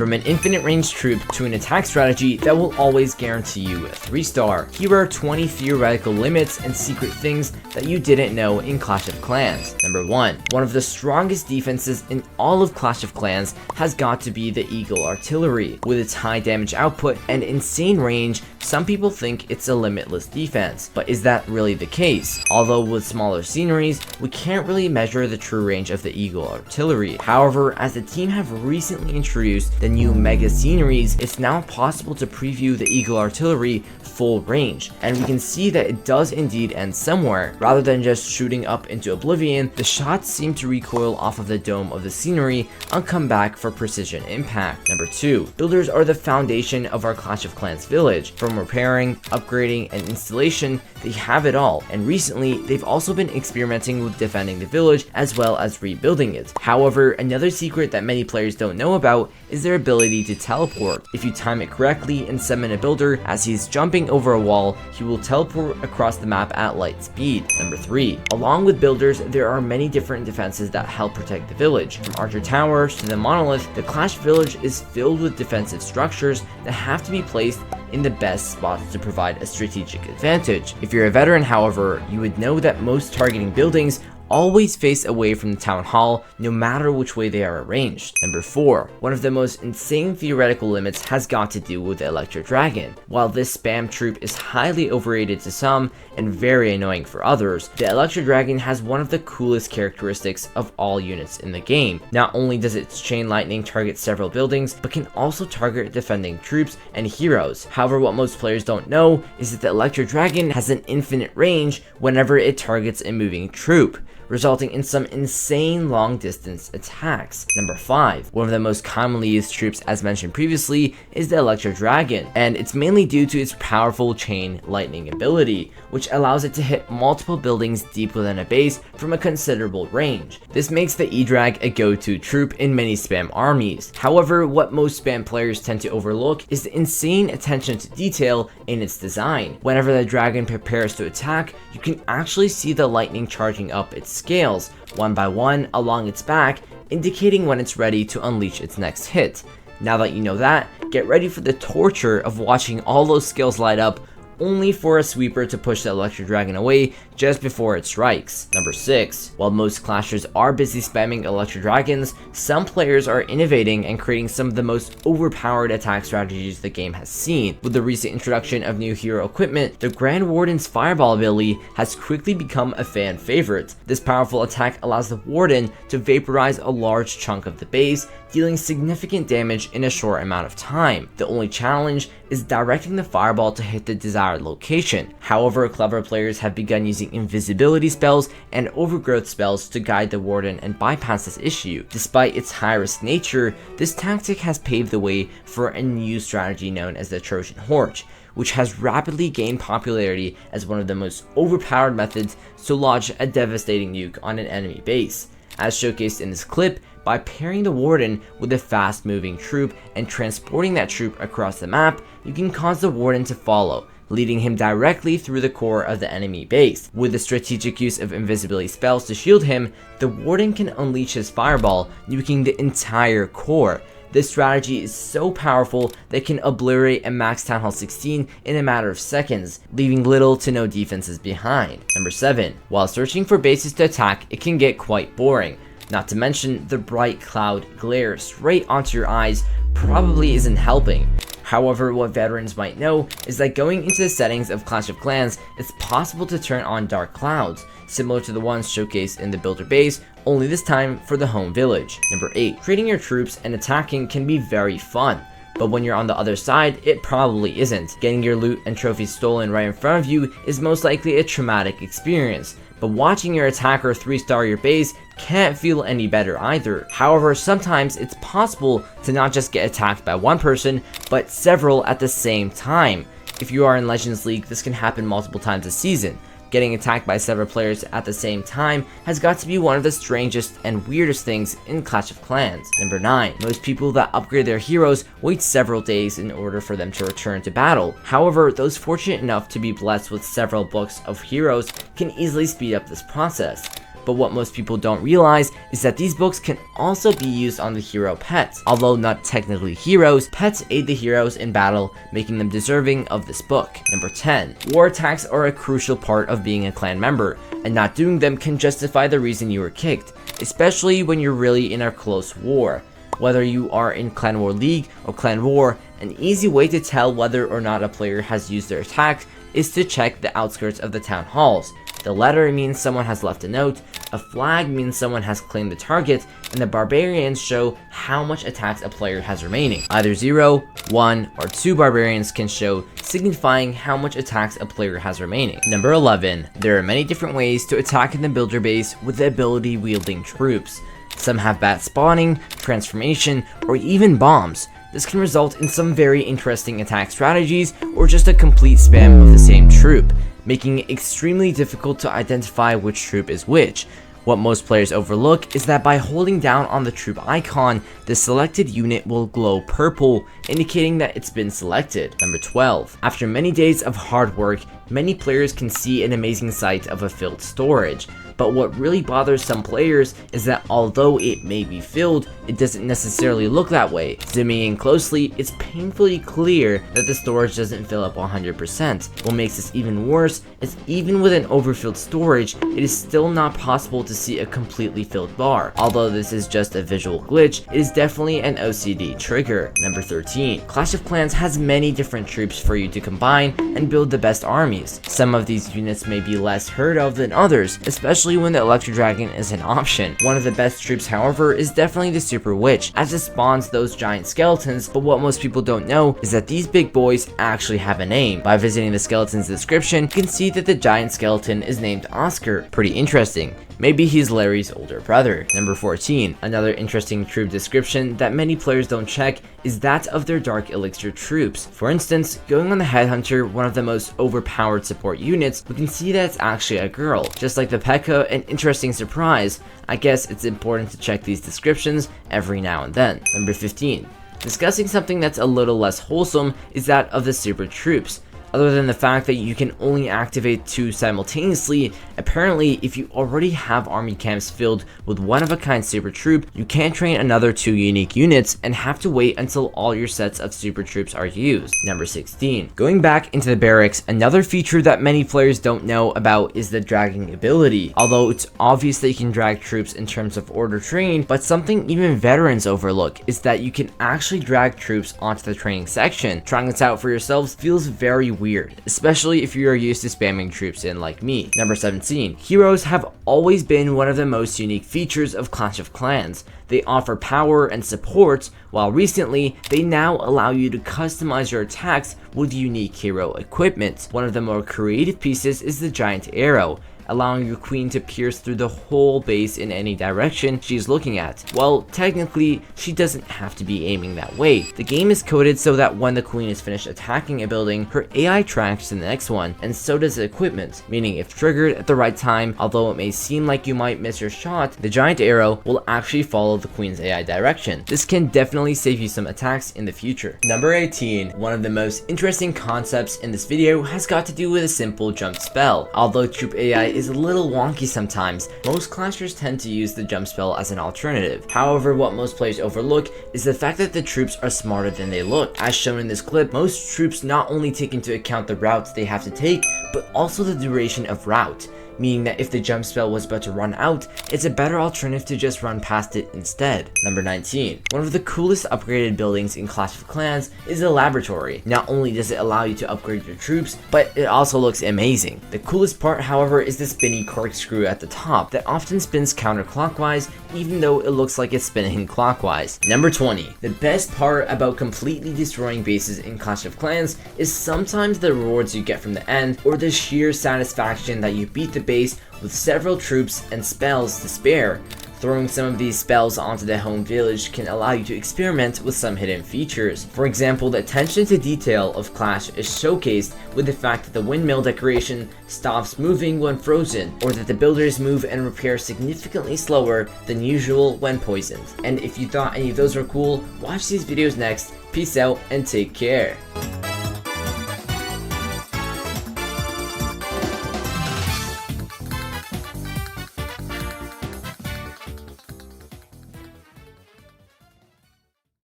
From an infinite range troop to an attack strategy that will always guarantee you a 3-star, here are 20 theoretical limits and secret things that you didn't know in Clash of Clans. Number 1. One of the strongest defenses in all of Clash of Clans has got to be the Eagle Artillery. With its high damage output and insane range, some people think it's a limitless defense, but is that really the case? Although with smaller sceneries, we can't really measure the true range of the Eagle Artillery. However, as the team have recently introduced the new mega sceneries, it's now possible to preview the Eagle Artillery full range, and we can see that it does indeed end somewhere. Rather than just shooting up into oblivion, the shots seem to recoil off of the dome of the scenery and come back for precision impact. Number 2. Builders are the foundation of our Clash of Clans village. From repairing, upgrading, and installation, they have it all, and recently they've also been experimenting with defending the village as well as rebuilding it. However, another secret that many players don't know about is their ability to teleport. If you time it correctly and summon a builder as he's jumping over a wall, he will teleport across the map at light speed. Number 3. Along with builders, there are many different defenses that help protect the village. From Archer Towers to the Monolith, the Clash village is filled with defensive structures that have to be placed in the best spots to provide a strategic advantage. If you're a veteran, however, you would know that most targeting buildings always face away from the town hall, no matter which way they are arranged. Number 4. One of the most insane theoretical limits has got to do with the Electro Dragon. While this spam troop is highly overrated to some and very annoying for others, the Electro Dragon has one of the coolest characteristics of all units in the game. Not only does its chain lightning target several buildings, but can also target defending troops and heroes. However, what most players don't know is that the Electro Dragon has an infinite range whenever it targets a moving troop, resulting in some insane long distance attacks. Number 5. One of the most commonly used troops, as mentioned previously, is the Electro Dragon, and it's mainly due to its powerful chain lightning ability, which allows it to hit multiple buildings deep within a base from a considerable range. This makes the E-Drag a go-to troop in many spam armies. However, what most spam players tend to overlook is the insane attention to detail in its design. Whenever the dragon prepares to attack, you can actually see the lightning charging up its scales one by one along its back, indicating when it's ready to unleash its next hit. Now that you know that, get ready for the torture of watching all those scales light up only for a sweeper to push the Electro Dragon away just before it strikes. Number 6. While most clashers are busy spamming Electro Dragons, some players are innovating and creating some of the most overpowered attack strategies the game has seen. With the recent introduction of new hero equipment, the Grand Warden's Fireball ability has quickly become a fan favorite. This powerful attack allows the Warden to vaporize a large chunk of the base, dealing significant damage in a short amount of time. The only challenge is directing the fireball to hit the desired location. However, clever players have begun using invisibility spells and overgrowth spells to guide the Warden and bypass this issue. Despite its high-risk nature, this tactic has paved the way for a new strategy known as the Troan Hch, which has rapidly gained popularity as one of the most overpowered methods to launch a devastating nuke on an enemy base. As showcased in this clip, by pairing the Warden with a fast-moving troop and transporting that troop across the map, you can cause the Warden to follow, leading him directly through the core of the enemy base. With the strategic use of invisibility spells to shield him, the Warden can unleash his fireball, nuking the entire core. This strategy is so powerful that it can obliterate a max Town Hall 16 in a matter of seconds, leaving little to no defenses behind. Number 7. While searching for bases to attack, it can get quite boring. Not to mention, the bright cloud glare straight onto your eyes probably isn't helping. However, what veterans might know is that going into the settings of Clash of Clans, it's possible to turn on dark clouds, similar to the ones showcased in the builder base, only this time for the home village. Number 8. Treating your troops and attacking can be very fun, but when you're on the other side, it probably isn't. Getting your loot and trophies stolen right in front of you is most likely a traumatic experience, but watching your attacker 3-star your base can't feel any better either. However, sometimes it's possible to not just get attacked by one person, but several at the same time. If you are in Legends League, this can happen multiple times a season. Getting attacked by several players at the same time has got to be one of the strangest and weirdest things in Clash of Clans. Number 9. Most people that upgrade their heroes wait several days in order for them to return to battle. However, those fortunate enough to be blessed with several books of heroes can easily speed up this process. but what most people don't realize is that these books can also be used on the hero pets. Although not technically heroes, pets aid the heroes in battle, making them deserving of this book. Number 10. War attacks are a crucial part of being a clan member, and not doing them can justify the reason you were kicked, especially when you're really in a close war. Whether you are in Clan War League or Clan War, an easy way to tell whether or not a player has used their attack is to check the outskirts of the town halls. The letter means someone has left a note, a flag means someone has claimed the target, and the barbarians show how much attacks a player has remaining. Either 0, 1, or 2 barbarians can show, signifying how much attacks a player has remaining. Number 11. There are many different ways to attack in the builder base with the ability wielding troops. Some have bat spawning, transformation, or even bombs. This can result in some very interesting attack strategies or just a complete spam of the same troop, making it extremely difficult to identify which troop is which. What most players overlook is that by holding down on the troop icon, the selected unit will glow purple, indicating that it's been selected. Number 12. After many days of hard work, many players can see an amazing sight of a filled storage. But what really bothers some players is that although it may be filled, it doesn't necessarily look that way. Zooming in closely, it's painfully clear that the storage doesn't fill up 100%. What makes this even worse is even with an overfilled storage, it is still not possible to see a completely filled bar. Although this is just a visual glitch, it is definitely an OCD trigger. Number 13. Clash of Clans has many different troops for you to combine and build the best armies. Some of these units may be less heard of than others, especially when the Electro Dragon is an option. One of the best troops, however, is definitely the Super Witch, as it spawns those giant skeletons, but what most people don't know is that these big boys actually have a name. By visiting the skeleton's description, you can see that the giant skeleton is named Oscar. Pretty interesting. Maybe he's Larry's older brother. Number 14. Another interesting troop description that many players don't check is that of their Dark Elixir troops. For instance, going on the Headhunter, one of the most overpowered support units, we can see that it's actually a girl. Just like the P.E.K.K.A, an interesting surprise. I guess it's important to check these descriptions every now and then. Number 15. Discussing something that's a little less wholesome is that of the super troops. Other than the fact that you can only activate 2 simultaneously, apparently if you already have army camps filled with one-of-a-kind super troop, you can't train another 2 unique units and have to wait until all your sets of super troops are used. Number 16. Going back into the barracks, another feature that many players don't know about is the dragging ability. Although it's obvious that you can drag troops in terms of order train, but something even veterans overlook is that you can actually drag troops onto the training section. Trying this out for yourselves feels very weird, especially if you are used to spamming troops in like me. Number 17. Heroes have always been one of the most unique features of Clash of Clans. They offer power and support, while recently, they now allow you to customize your attacks with unique hero equipment. One of the more creative pieces is the giant arrow, allowing your queen to pierce through the whole base in any direction she's looking at. Well, technically, she doesn't have to be aiming that way. The game is coded so that when the queen is finished attacking a building, her AI tracks to the next one, and so does the equipment, meaning if triggered at the right time, although it may seem like you might miss your shot, the giant arrow will actually follow the queen's AI direction. This can definitely save you some attacks in the future. Number 18. One of the most interesting concepts in this video has got to do with a simple jump spell. Although troop AI is a little wonky sometimes, most clashers tend to use the jump spell as an alternative. However, what most players overlook is the fact that the troops are smarter than they look. As shown in this clip, most troops not only take into account the routes they have to take, but also the duration of route, meaning that if the jump spell was about to run out, it's a better alternative to just run past it instead. Number 19. One of the coolest upgraded buildings in Clash of Clans is the laboratory. Not only does it allow you to upgrade your troops, but it also looks amazing. The coolest part, however, is the spinny corkscrew at the top that often spins counterclockwise, even though it looks like it's spinning clockwise. Number 20. The best part about completely destroying bases in Clash of Clans is sometimes the rewards you get from the end, or the sheer satisfaction that you beat the base with several troops and spells to spare. Throwing some of these spells onto the home village can allow you to experiment with some hidden features. For example, the attention to detail of Clash is showcased with the fact that the windmill decoration stops moving when frozen, or that the builders move and repair significantly slower than usual when poisoned. And if you thought any of those were cool, watch these videos next. Peace out and take care.